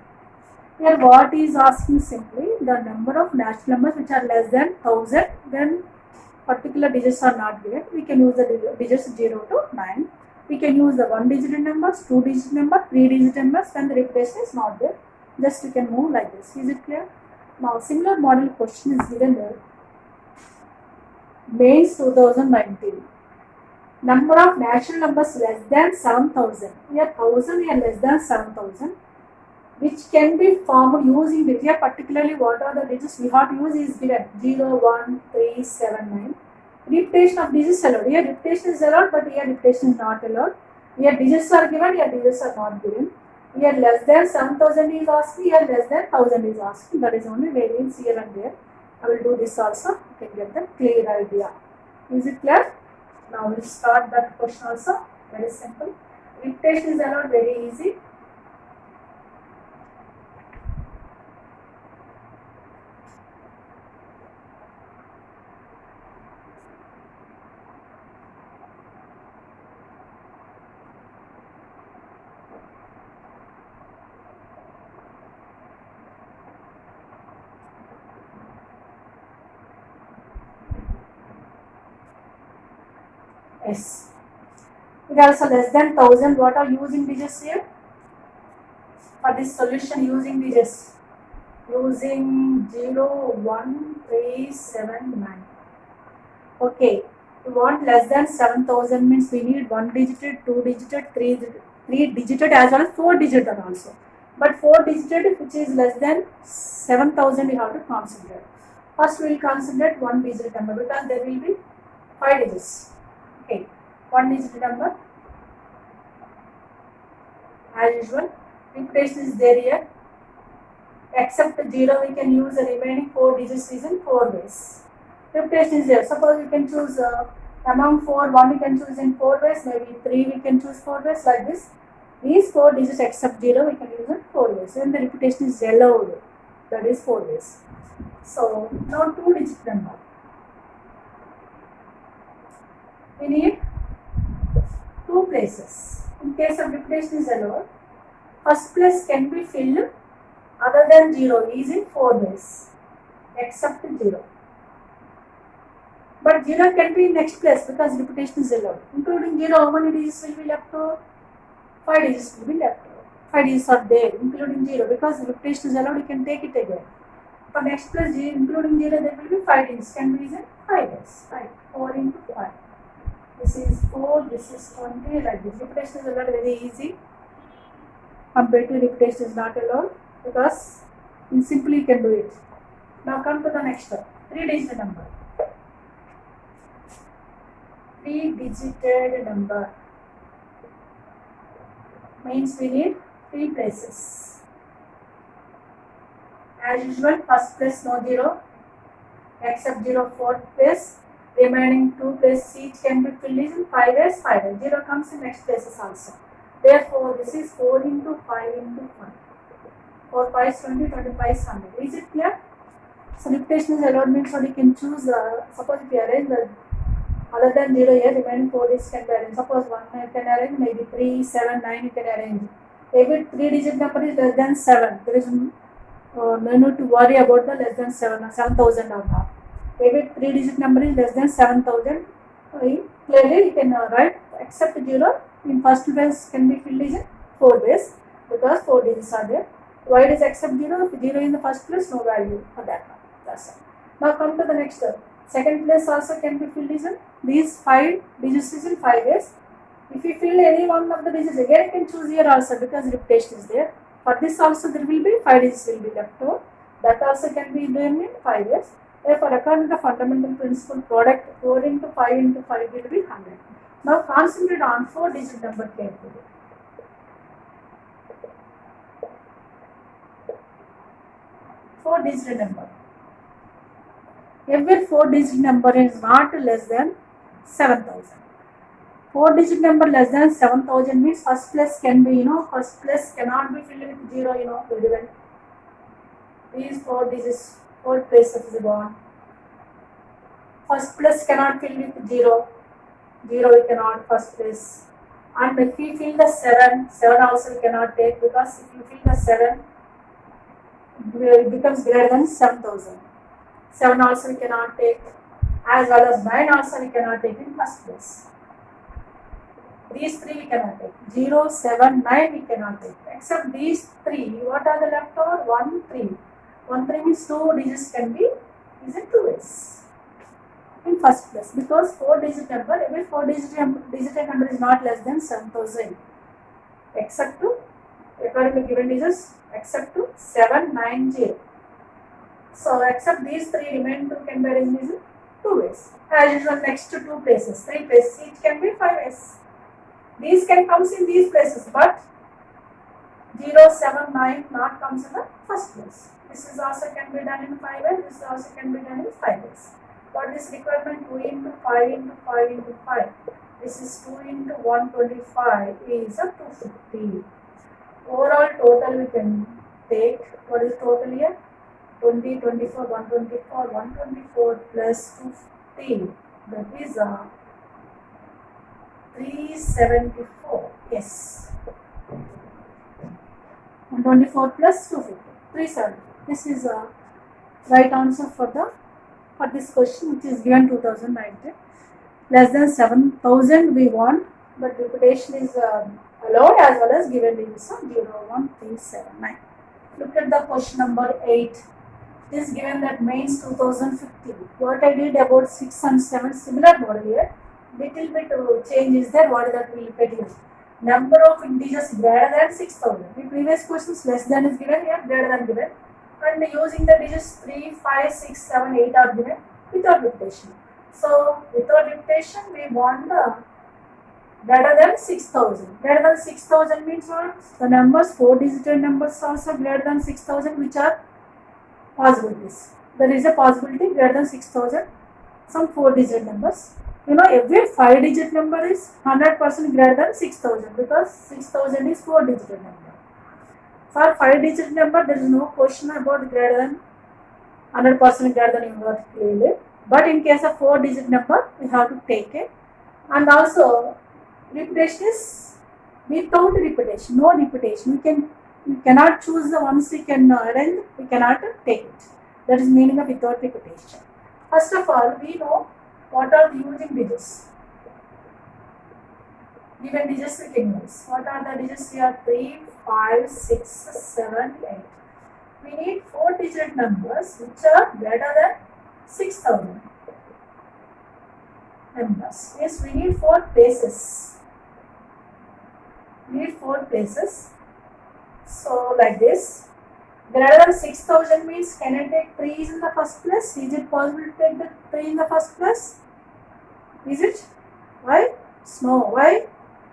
A: Here what is asking simply the number of natural numbers which are less than 1000, then particular digits are not given. We can use the digits 0 to 9. We can use the 1-digit numbers, 2-digit number, 3-digit numbers when the repetition is not there. Just we can move like this. Is it clear? Now similar model question is given there. Mains 2019. Number of natural numbers less than 7000. Here 1000 here less than 7000. Which can be formed using digits. Here particularly what are the digits we have to use is given 0, 1, 3, 7, 9. Repetition of digits allowed. Here repetition is allowed, but here repetition is not allowed. Here digits are given, here digits are not given. Here less than 7000 is asking, here less than 1000 is asking. That is only variance here and there. I will do this also. You can get the clear idea. Is it clear? Now we will start that question also. Very simple. Repetition is allowed, very easy. Yes. It also less than 1000. What are using digits here? For this solution using digits. Using 0, 1, 3, 7, 9. Okay. We want less than 7000 means we need 1-digited, 2-digited, 3-digited as well as 4-digited also. But 4-digited which is less than 7000 we have to consider. First we will consider 1-digit number because there will be 5 digits. Okay, 1-digit number. As usual, repetition is there here. Except 0, we can use the remaining 4 digits is in 4 ways. Repetition is there. Suppose we can choose among 4, 1 we can choose in 4 ways, maybe 3 we can choose 4 ways like this. These 4 digits except 0 we can use in 4 ways. When the repetition is allowed, that is 4 ways. So, now 2-digit number. We need 2 places. In case of repetition is allowed, first place can be filled other than 0 is in 4 ways, except 0. But 0 can be in next place because repetition is allowed. Including 0, how many digits will be left over? 5 digits will be left over. 5 digits are there, including 0, because repetition is allowed, you can take it again. For next place, including 0, there will be 5 digits, can be in 5 ways. Right? 4 into 5. This is 4, this is 20, like this. Repetition is allowed, very easy. Compared to repetition is not allowed because simply you can do it. Now come to the next one. 3-digit number. 3-digited number means we need 3 places. As usual, first place no 0, except 0, 4th place. Remaining 2 places each can be filled in 5 ways, 5 ways. 0 comes in next places also. Therefore, this is 4 into 5 into 5. 4, 5 is 20, 25 is 100. Is it clear? So, repetition is allowed means what you can choose. Suppose if you arrange the other than 0 here, remaining 4 digits can be arranged. Suppose 1 you can arrange, maybe 3, 7, 9 you can arrange. Every 3-digit number is less than 7. There is no need to worry about the less than 7,000 or not. Every 3-digit number is less than 7,000. Clearly you can write except 0 in first place can be filled in 4 ways because 4 digits are there. Why it is except 0? If 0 in the first place, no value for that one. That's it. Now come to the next Second place also can be filled in these 5 digits is in 5 ways. If you fill any one of the digits, again you can choose here also because repetition is there. For this also there will be 5 digits will be left over. That also can be done in 5 ways. Therefore, according to the fundamental principle, product 4 into 5 into 5 will be 100. Now concentrate on 4 digit number carefully. 4 digit number. Every 4 digit number is not less than 7,000. 4 digit number less than 7,000 means first place can be, first place cannot be filled with 0, very well. These 4 digits, 4 places is gone. First place cannot fill with 0. 0 we cannot first place. And if we fill the 7, 7 also we cannot take because if you fill the 7, it becomes greater than 7,000. 7 also we cannot take, as well as 9 also we cannot take in first place. These 3 we cannot take. 0, 7, 9 we cannot take. Except these 3. What are the left over? 1, 3. 1, 3 means 2 digits can be is in 2 ways. In first place. Because 4 digit number, every 4 digit number is not less than 7,000. Except to, according to given digits, except to 790. So, except these 3 remaining 2 can be arranged in 2 ways. As usual, next to 2 places, 3 places, each can be 5 ways. These can come in these places, but 0, 7, 9 not comes in the first place. This is also can be done in 5 ways, this also can be done in 5 ways. But this requirement 2 into 5 into 5 into 5. This is 2 into 125 is a 250. Overall total we can take, what is total here? 20, 24, 124, 124 plus 250. That is 374. Yes. 124 plus 250. 370. This is a right answer for this question, which is given 2019. Less than 7,000 we want, but repetition is allowed as well as given digits of 0, 1, 3, 7, 9. Look at the question number 8. It is given that mains 2015. What I did about 6 and 7 similar model here. Little bit change is there. What is that we look at here? Number of integers greater than 6,000. In previous questions, less than is given, here greater than given. And using the digits 3, 5, 6, 7, 8 are given without repetition. So, without repetition, we want the greater than 6,000. Greater than 6,000 means what? The numbers, 4 digit numbers also greater than 6,000, which are possibilities. There is a possibility greater than 6,000, some 4 digit numbers. Every 5 digit number is 100% greater than 6,000 because 6,000 is 4 digit number. For 5 digit number, there is no question about greater than 100% greater than you clearly. But in case of 4 digit number, we have to take it. And also, repetition is without repetition, no repetition. We cannot choose the ones we can arrange, we cannot take it. That is meaning of without repetition. First of all, we know what are the using digits. Given digits we can use. What are the digits here? 3, 5, 6, 7, 8. We need 4 digit numbers which are greater than 6,000 numbers. Yes, we need 4 places. We need 4 places. So, like this. Greater than 6,000 means, can I take 3 in the first place? Is it possible to take the 3 in the first place? Is it? Why? No. Why?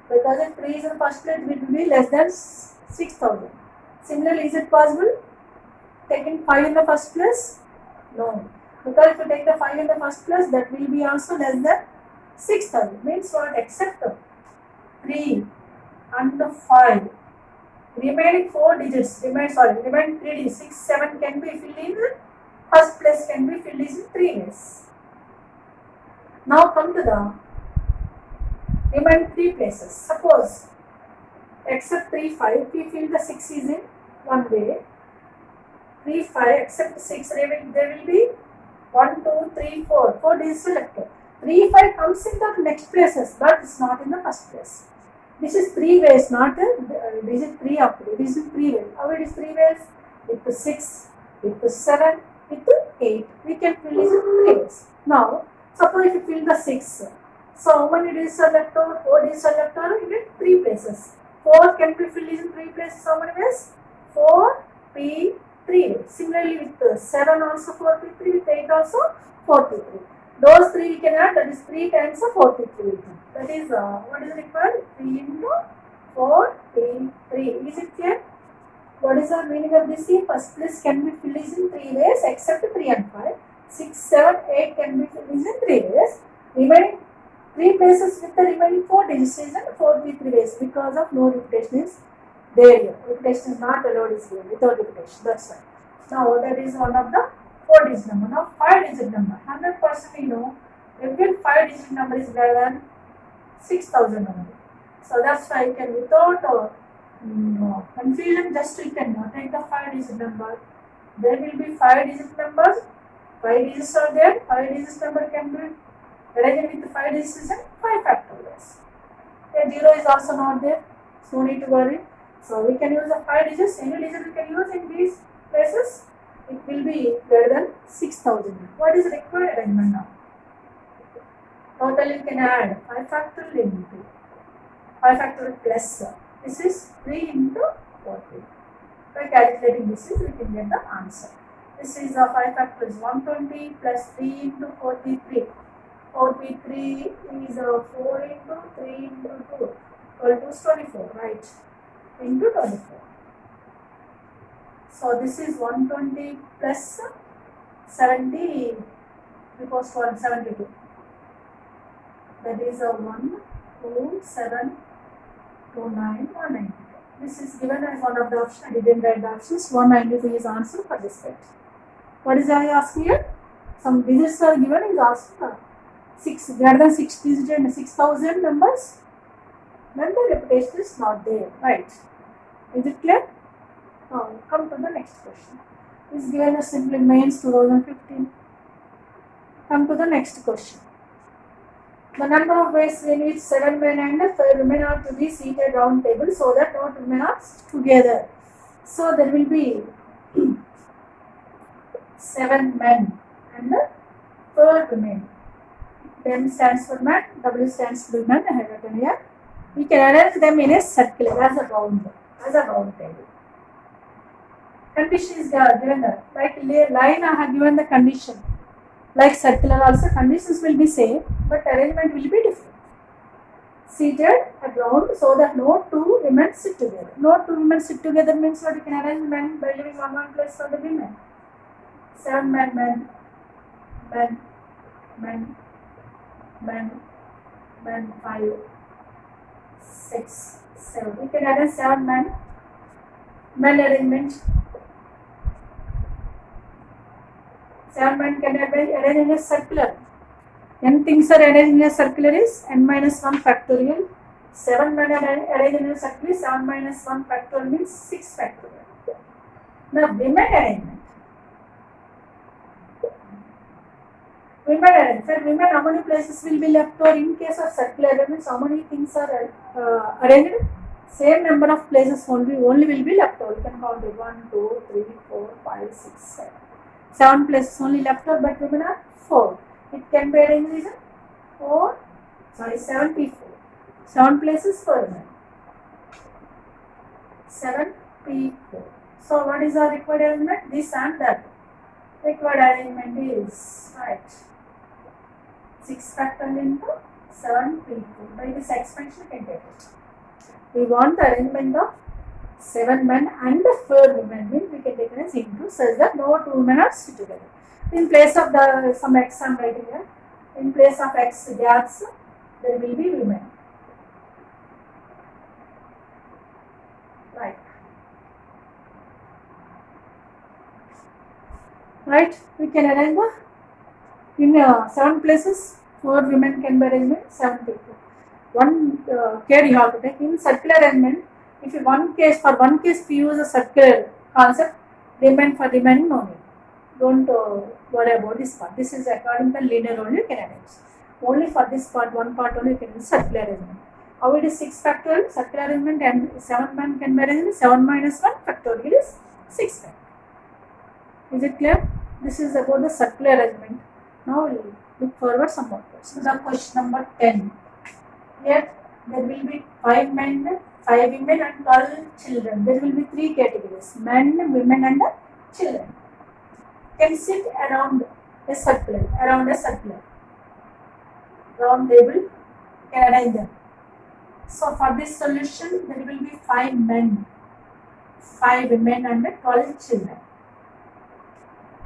A: Because if 3 is in the first place, it will be less than 6,000. Similarly, is it possible taking 5 in the first place? No. Because if you take the 5 in the first place, that will be also less than 6,000. Means what? Except 3 and 5. Remaining 4 digits, remaining 3 digits, 6, 7 can be filled in first place, can be filled in 3 ways. Now come to the remaining 3 places. Suppose except 3, 5, we fill the 6 is in one way. 3, 5, except 6, there will be 1, 2, 3, 4. 4 digits selected. 3, 5 comes in the next places, but it's not in the first place. This is 3 ways, not digit 3 up. This is 3 ways. How it is 3 ways? It is 6, it is 7, with 8. We can fill it in 3 ways. Now, suppose if you fill the 6. So, how many digits are left over? 4 digits are left over. You get 3 places. 4 can be filled in 3 places. How many ways? 4, P, 3. Similarly, with 7 also 43, with 8 also 43. Those 3 we can add, that is 3 times 43. That is, what is required? 3 into 4, 3. Is it clear? What is the meaning of this? First place can be filled in 3 ways except 3 and 5. 6, 7, 8 can be filled in 3 ways. Remaining 3 places with the remaining 4 digits is in 43 ways because of no repetition is there here. Repetition is not allowed is here without repetition. That's why. Now that is one of the 4 digit number. Now 5 digit number. 100% we know every 5 digit number is greater than 6,000 only. So that's why you can without confusion, just you can take the 5 digit number. There will be 5 digit numbers. 5 digits are there. 5 digit number can be arranged with 5 digits and 5 factorials. A 0 is also not there, so no need to worry. So we can use the 5 digits. Any digit we can use in these places. It will be greater than 6,000. What is required arrangement now? Total you can add 5 factorial into 5 factorial plus. This is 3 into 40. By calculating this, we can get the answer. This is 5 factorial is 120 plus 3 into 43. 43 is 4 into 3 into 2 equal to 24, right? Into 24. So this is 120 plus 70 because 172. That is 1, 2, 7, 2, 9, 192. This is given as one of the options. I didn't write the options. 192 is answer for this set. What is I asking here? Some digits are given. Is asked 6 greater than 6 digits and 6,000 numbers. Then the repetition is not there, right? Is it clear? Now come to the next question. This is given as simply mains 2015. Come to the next question. The number of ways in which 7 men and 5 women are to be seated round table so that no two men are together. So there will be 7 men and 4 women. M stands for man, W stands for women. I have written here. We can arrange them in a circle as a round table. Condition is given there. Like line I have given the condition. Like circular also conditions will be same, but arrangement will be different. Seated at round so that no two women sit together. No two women sit together means what? You can arrange men by leaving one place for the women. 7 men, 5, 6, 7. We can arrange 7 men arrangement. 7 men can arrange in a circular. N things are arranged in a circular is n minus 1 factorial. 7 men are arranged in a circular. 7 minus 1 factorial means 6 factorial. Now women arrangement. Women arrangement. For women, how many places will be left over in case of circular arrangements? How many things are arranged? Same number of places only will be left over. You can count it 1, 2, 3, 4, 5, 6, 7. 7 places only left over, but women are 4. It can be arranged as 7 people. 7 places for women. 7 people. So what is the required arrangement? This and that. Required arrangement is right. 6 factorial into 7 people. By this expansion you can get it. We want the arrangement of 7 men and 4 women means we can take it as into such that no two women are sit together. In place of some x I am writing here. In place of x gaps, there will be women. Right? We can arrange in 7 places. 4 women can be arranged in 7 people. One care you have to take in circular arrangement. If for one case we use a circular concept, remain for remaining no need. Don't worry about this part. This is according to linear only you can arrange. Only for this part, one part only you can use circular arrangement. How it is 6 factorial circular arrangement and 7 men can be arranged. 7 minus 1 factorial is 6 factorial. Is it clear? This is about the circular arrangement. Now we'll look forward some more questions. The question number 10. Here there will be 5 men, 5 women and 12 children. There will be 3 categories: men, women and children. Can sit around a circle, round table, can arrange them. So for this solution there will be 5 men, 5 women and 12 children.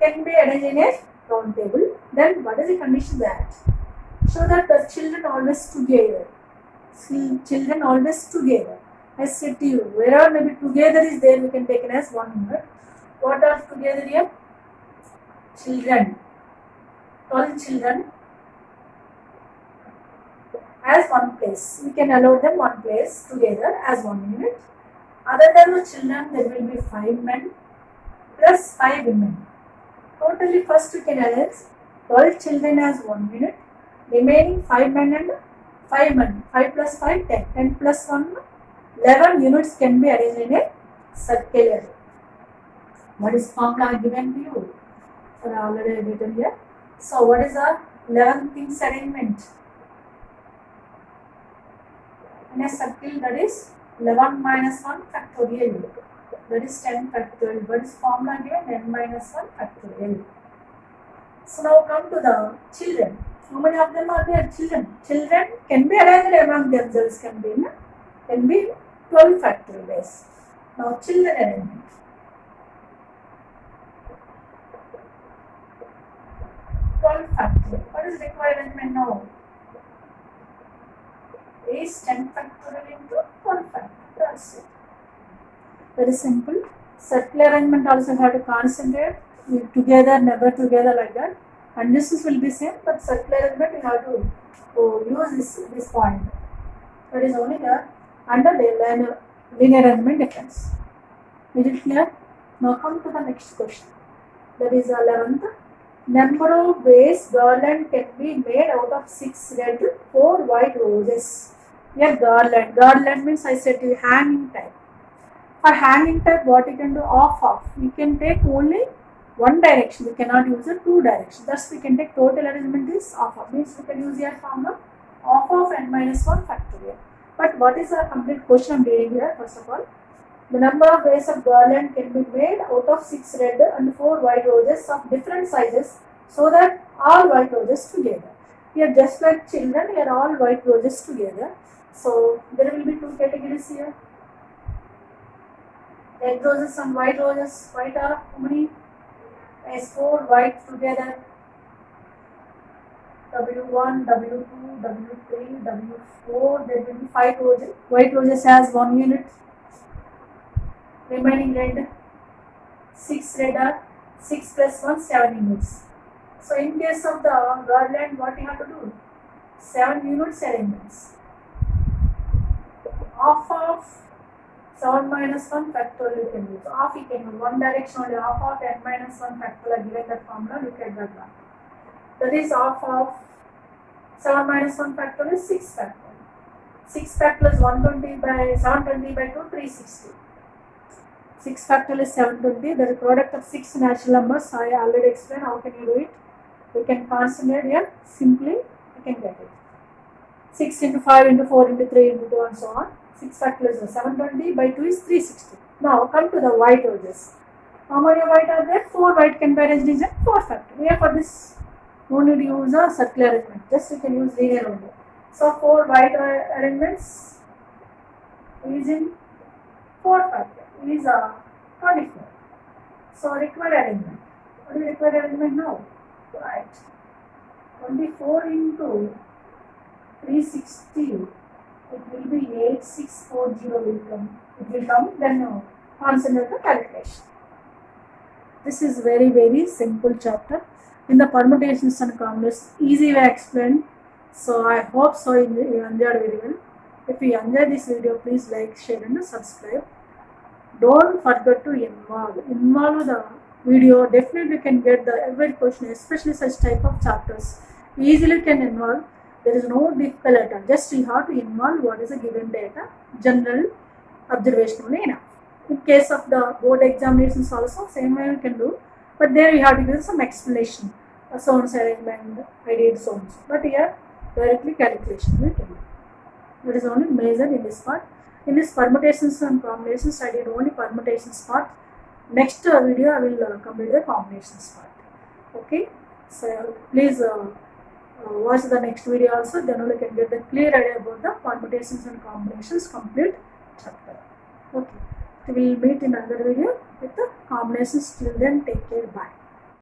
A: Can be arranged in a round table. Then what is the condition that? Show that the children always together. Children always together. I said to you, wherever maybe together is there, we can take it as 1 unit. What are together here? Children. 12 children as one place. We can allow them one place together as 1 unit. Other than the children, there will be 5 men plus 5 women. Totally first we can arrange 12 children as 1 unit. Remaining 5 men and 5 men. 5 plus 5, 10. 10 plus 1, 11 units can be arranged in a circular. What is formula given to you? I already written here. So what is our 11 things arrangement? In a circle, that is 11 minus 1 factorial. That is 10 factorial. What is formula given? n minus 1 factorial. So now come to the children. How many of them are there? Children. Children can be arranged among themselves. Can be 12 factorial ways. Now children arrangement. What is required arrangement now? Is 10 factorial into 12 factorial. That's it. Very simple. Circular arrangement also have to concentrate. Together, never together, like that. And this will be same, but circular arrangement you have to use this point. That is only the under the linear arrangement difference. Is it clear? Now come to the next question. That is 11th. Number of ways garland can be made out of 6 red, 4 white roses. Here garland. Garland means I said to you hanging type. For hanging type, what you can do? Off. We can take only one direction. We cannot use a 2 direction. Thus we can take total arrangement is off. Means we can use here formula of n minus 1 factorial. But what is the complete question I am reading here? First of all, the number of ways of garland can be made out of 6 red and 4 white roses of different sizes, so that all white roses together. Here just like children, here all white roses together. So there will be 2 categories here. Red roses and white roses. White are how many? As 4 white together. W1, W2, W3, W4. There will be 5 roses. White roses has 1 unit. Remaining red. 6 red are 6 plus 1, 7 units. So in case of the garland, what you have to do? 7 units arrangements. Half of 7 minus 1 factorial you can use. Half you can use. One direction only. Half of n minus 1 factorial given that formula. Look at that one. That is half of 7 minus 1 factorial is 6 factorial. 6 factorial is 120 by 720 by 2, 360. 6 factorial is 720. The product of 6 natural numbers. I already explained how can you do it. We can concentrate here. Simply you can get it. 6 into 5 into 4 into 3 into 2 and so on. 6 factorial is 720 by 2 is 360. Now come to the white roses. How many white are there? 4 white can be arranged in 4 factorial. Here for this, no need to use a circular arrangement. Just you can use linear only. So 4 white arrangements is in 4 factorial. Is 24. So required arrangement. What is required arrangement now? Right. 24 into 360. It will be 8640 will come. It will come, then consider the calculation. This is very simple chapter. In the permutations and combinations, easy way explained. So I hope so you enjoyed very well. If you enjoy this video, please like, share and subscribe. Don't forget to involve the video. Definitely you can get the every question, especially such type of chapters. Easily can involve. There is no difficult at all. Just you have to involve what is a given data, general observation only enough. In case of the board examinations also, same way you can do. But there you have to give some explanation. Sounds arrangement, I did so and so. But here directly calculation we can do. That is only major in this part. In this permutations and combinations, I did only permutations part. Next video I will complete the combinations part. Okay, so please watch the next video also, then only can get the clear idea about the permutations and combinations complete chapter. Okay, we will meet in another video with the combinations. Till then, take care, bye.